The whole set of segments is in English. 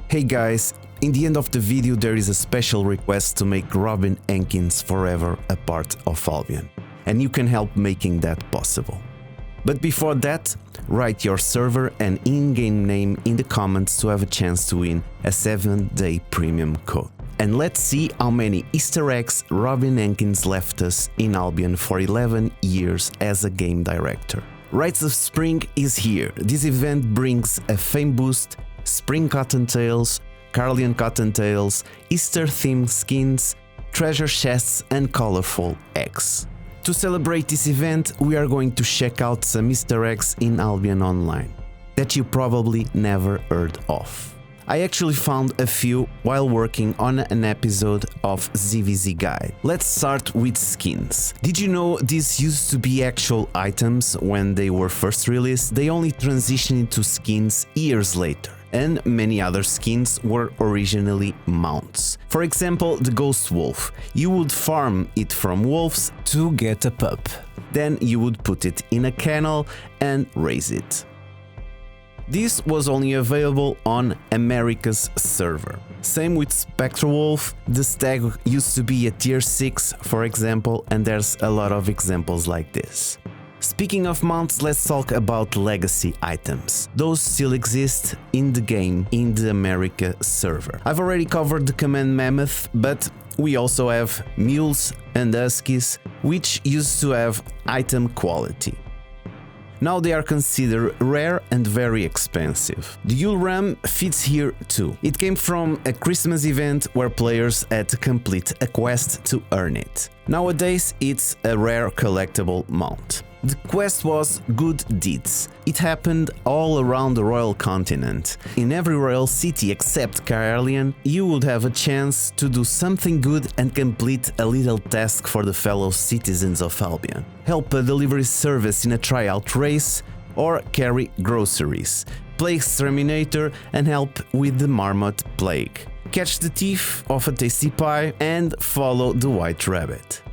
Hey guys, in the end of the video there is a special request to make Robin Henkys forever a part of Albion, and you can help making that possible. But before that, write your server and in-game name in the comments to have a chance to win a 7-day premium code. And let's see how many Easter eggs Robin Henkys left us in Albion for 11 years as a game director. Rites of Spring is here. This event brings a fame boost, spring cottontails, Carlion cottontails, Easter themed skins, treasure chests and colorful eggs. To celebrate this event, we are going to check out some Easter eggs in Albion Online that you probably never heard of. I actually found a few while working on an episode of ZVZ Guide. Let's start with skins. Did you know these used to be actual items when they were first released? They only transitioned into skins years later, and many other skins were originally mounts. For example, the Ghost Wolf. You would farm it from wolves to get a pup. Then you would put it in a kennel and raise it. This was only available on America's server. Same with Spectre Wolf. The stag used to be a tier 6, for example, and there's a lot of examples like this. Speaking of mounts, let's talk about legacy items. Those still exist in the game in the America server. I've already covered the command mammoth, but we also have mules and huskies, which used to have item quality. Now they are considered rare and very expensive. The Yule Ram fits here too. It came from a Christmas event where players had to complete a quest to earn it. Nowadays it's a rare collectible mount. The quest was Good Deeds. It happened all around the Royal Continent. In every royal city except Carlion, you would have a chance to do something good and complete a little task for the fellow citizens of Albion. Help a delivery service in a tryout race, or carry groceries, play exterminator and help with the marmot plague. Catch the thief of a tasty pie and follow the white rabbit.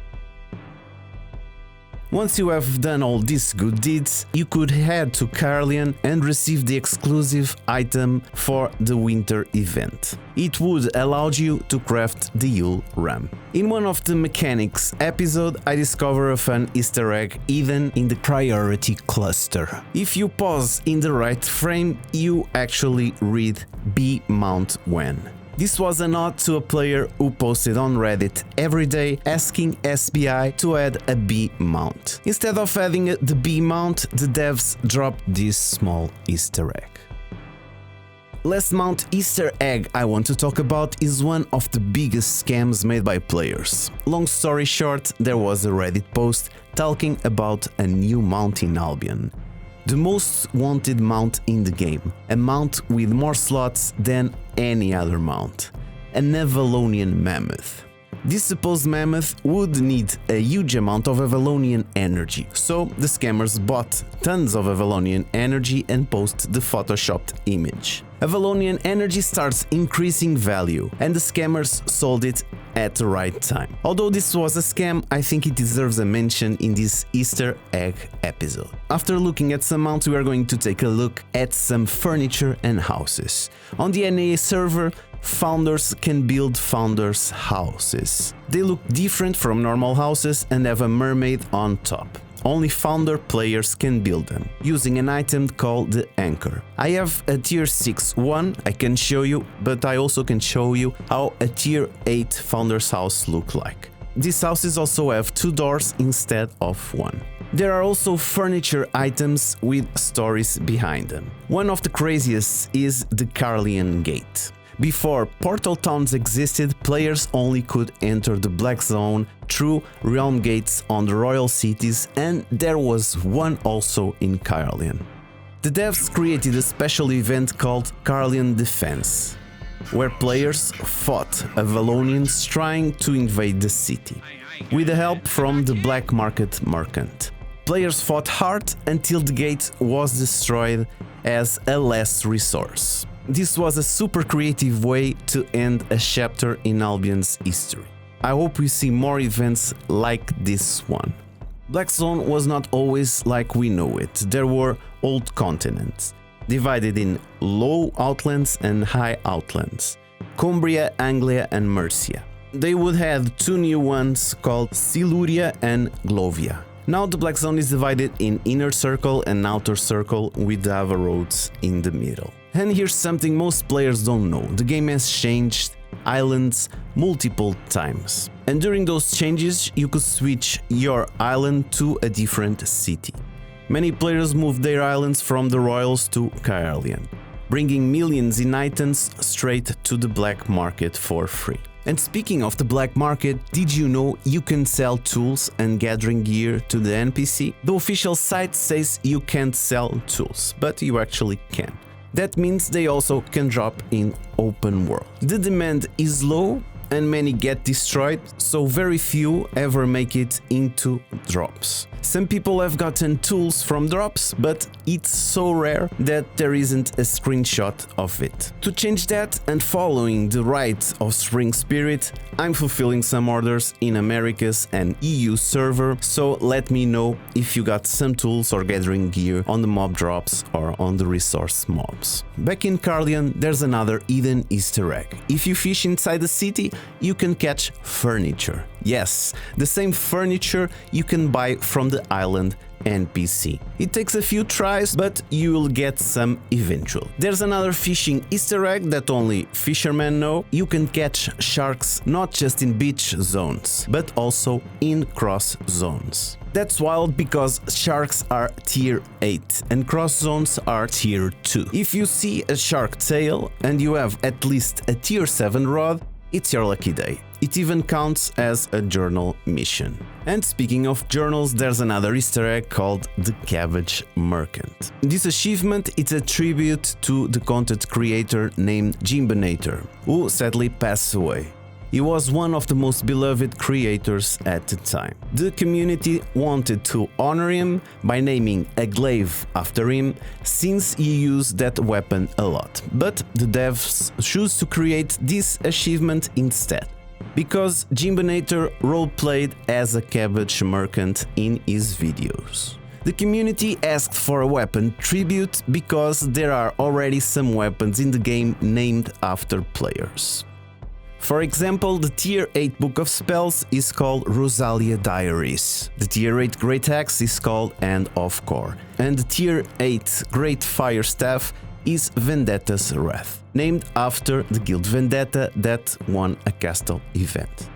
Once you have done all these good deeds, you could head to Carlion and receive the exclusive item for the winter event. It would allow you to craft the Yule Ram. In one of the mechanics episode, I discovered a fun Easter egg hidden in the priority cluster. If you pause in the right frame, you actually read "Be Mount When." This was a nod to a player who posted on Reddit every day asking SBI to add a bee mount. Instead of adding the bee mount, the devs dropped this small Easter egg. Last mount Easter egg I want to talk about is one of the biggest scams made by players. Long story short, there was a Reddit post talking about a new mount in Albion. The most wanted mount in the game, a mount with more slots than any other mount, an Avalonian mammoth. This supposed mammoth would need a huge amount of Avalonian energy, so the scammers bought tons of Avalonian energy and posted the photoshopped image. Avalonian energy starts increasing value, and the scammers sold it at the right time. Although this was a scam, I think it deserves a mention in this Easter egg episode. After looking at some mounts, we are going to take a look at some furniture and houses. On the NA server, founders can build founders' houses. They look different from normal houses and have a mermaid on top. Only founder players can build them, using an item called the Anchor. I have a tier 6 one I can show you, but I also can show you how a tier 8 founder's house look like. These houses also have 2 doors instead of 1. There are also furniture items with stories behind them. One of the craziest is the Carlion Gate. Before Portal Towns existed, players only could enter the Black Zone through realm gates on the royal cities, and there was one also in Carlion. The devs created a special event called Carlion Defense, where players fought Avalonians trying to invade the city, with the help from the black market merchant. Players fought hard until the gate was destroyed as a last resource. This was a super creative way to end a chapter in Albion's history. I hope we see more events like this one. Black Zone was not always like we know it. There were old continents. divided in low outlands and high outlands, Cumbria, Anglia and Mercia. They would have two new ones called Siluria and Glovia. Now the Black Zone is divided in Inner Circle and Outer Circle with the Ava roads in the middle. And here's something most players don't know: the game has changed islands multiple times. And during those changes you could switch your island to a different city. Many players moved their islands from the Royals to Caerleon, bringing millions in items straight to the black market for free. And speaking of the black market, did you know you can sell tools and gathering gear to the NPC? The official site says you can't sell tools, but you actually can. That means they also can drop in open world. The demand is low and many get destroyed, so very few ever make it into drops. Some people have gotten tools from drops, but it's so rare that there isn't a screenshot of it. To change that, and following the rites of Spring Spirit, I'm fulfilling some orders in Americas and EU server, so let me know if you got some tools or gathering gear on the mob drops or on the resource mobs. Back in Caerleon, there's another hidden Easter egg. If you fish inside the city, you can catch furniture. Yes, the same furniture you can buy from the island NPC. It takes a few tries, but you will get some eventually. There's another fishing Easter egg that only fishermen know. You can catch sharks not just in beach zones, but also in cross zones. That's wild because sharks are tier 8 and cross zones are tier 2. If you see a shark tail and you have at least a tier 7 rod, it's your lucky day. It even counts as a journal mission. And speaking of journals, there's another Easter egg called the Cabbage Merchant. This achievement is a tribute to the content creator named Jimbinator, who sadly passed away. He was one of the most beloved creators at the time. The community wanted to honor him by naming a glaive after him, since he used that weapon a lot. But the devs chose to create this achievement instead, because Jimbinator roleplayed as a cabbage merchant in his videos. The community asked for a weapon tribute because there are already some weapons in the game named after players. For example, the tier 8 Book of Spells is called Rosalia Diaries, the tier 8 Great Axe is called End of Core, and the tier 8 Great Fire Staff is Vendetta's Wrath, named after the guild Vendetta that won a castle event.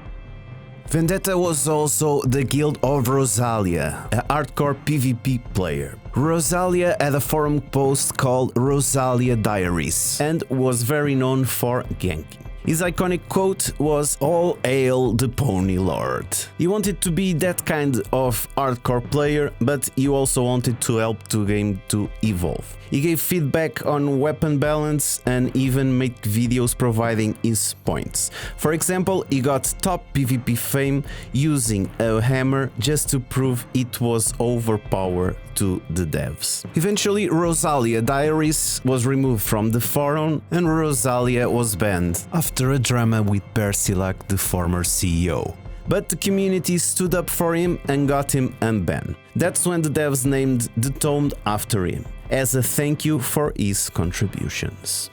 Vendetta was also the guild of Rosalia, a hardcore PvP player. Rosalia had a forum post called Rosalia Diaries and was very known for ganking. His iconic quote was "All hail the Pony Lord." He wanted to be that kind of hardcore player, but he also wanted to help the game to evolve. He gave feedback on weapon balance and even made videos providing his points. For example, he got top PvP fame using a hammer just to prove it was overpowered to the devs. Eventually, Rosalia Diaries was removed from the forum and Rosalia was banned after a drama with Bersilak, the former CEO. But the community stood up for him and got him unbanned. That's when the devs named the tome after him, as a thank you for his contributions.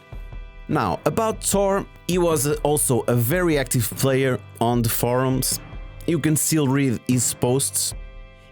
Now, about Thor, he was also a very active player on the forums. You can still read his posts.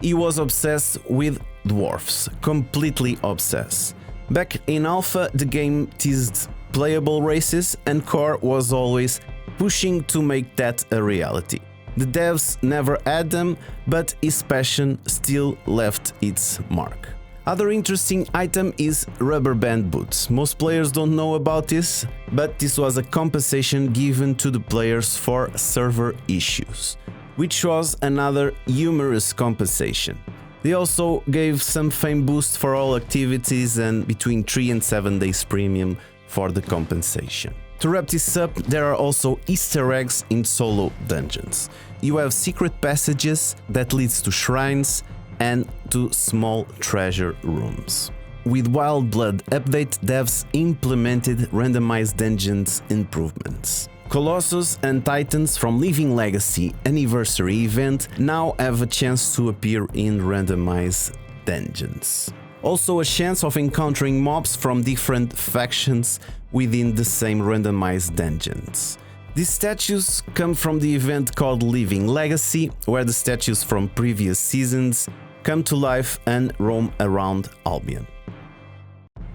He was obsessed with dwarfs, completely obsessed. Back in Alpha, the game teased playable races and Core was always pushing to make that a reality. The devs never had them, but his passion still left its mark. Other interesting item is rubber band boots. Most players don't know about this, but this was a compensation given to the players for server issues, which was another humorous compensation. They also gave some fame boost for all activities and between 3 and 7 days premium for the compensation. To wrap this up, there are also Easter eggs in solo dungeons. You have secret passages that leads to shrines and to small treasure rooms. With Wild Blood update, devs implemented randomized dungeons improvements. Colossus and Titans from Living Legacy Anniversary event now have a chance to appear in randomized dungeons. Also a chance of encountering mobs from different factions within the same randomized dungeons. These statues come from the event called Living Legacy, where the statues from previous seasons come to life and roam around Albion.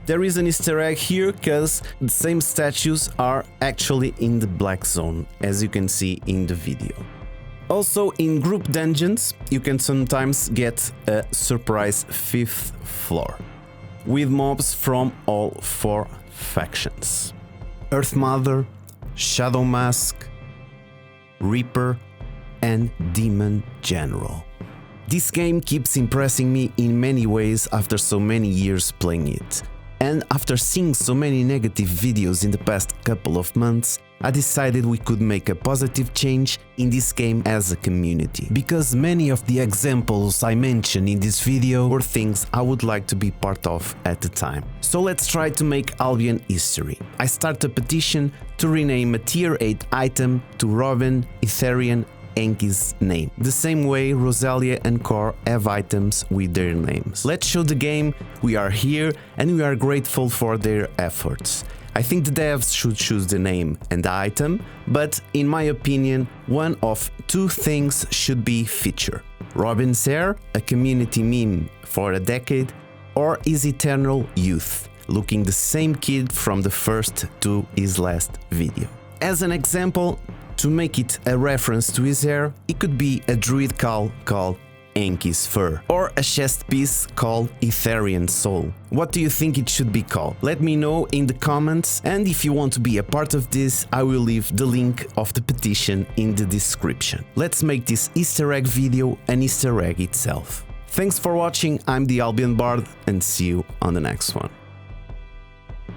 There is an Easter egg here because the same statues are actually in the black zone, as you can see in the video. Also, in group dungeons, you can sometimes get a surprise 5th floor, with mobs from all 4 factions: Earth Mother, Shadow Mask, Reaper, and Demon General. This game keeps impressing me in many ways after so many years playing it. And after seeing so many negative videos in the past couple of months, I decided we could make a positive change in this game as a community. Because many of the examples I mentioned in this video were things I would like to be part of at the time. So let's try to make Albion history. I start a petition to rename a tier 8 item to Robin, Eltharyon, Henkys' name, the same way Rosalia and Core have items with their names. Let's show the game we are here and we are grateful for their efforts. I think the devs should choose the name and the item, but in my opinion, one of 2 things should be featured: Robin's hair, a community meme for a decade, or his eternal youth, looking the same kid from the first to his last video. As an example, to make it a reference to his hair, it could be a druid cowl called Henkys' fur, or a chest piece called Eltharyon soul. What do you think it should be called? Let me know in the comments, and if you want to be a part of this, I will leave the link of the petition in the description. Let's make this Easter egg video an Easter egg itself. Thanks for watching, I'm the Albion Bard, and see you on the next one.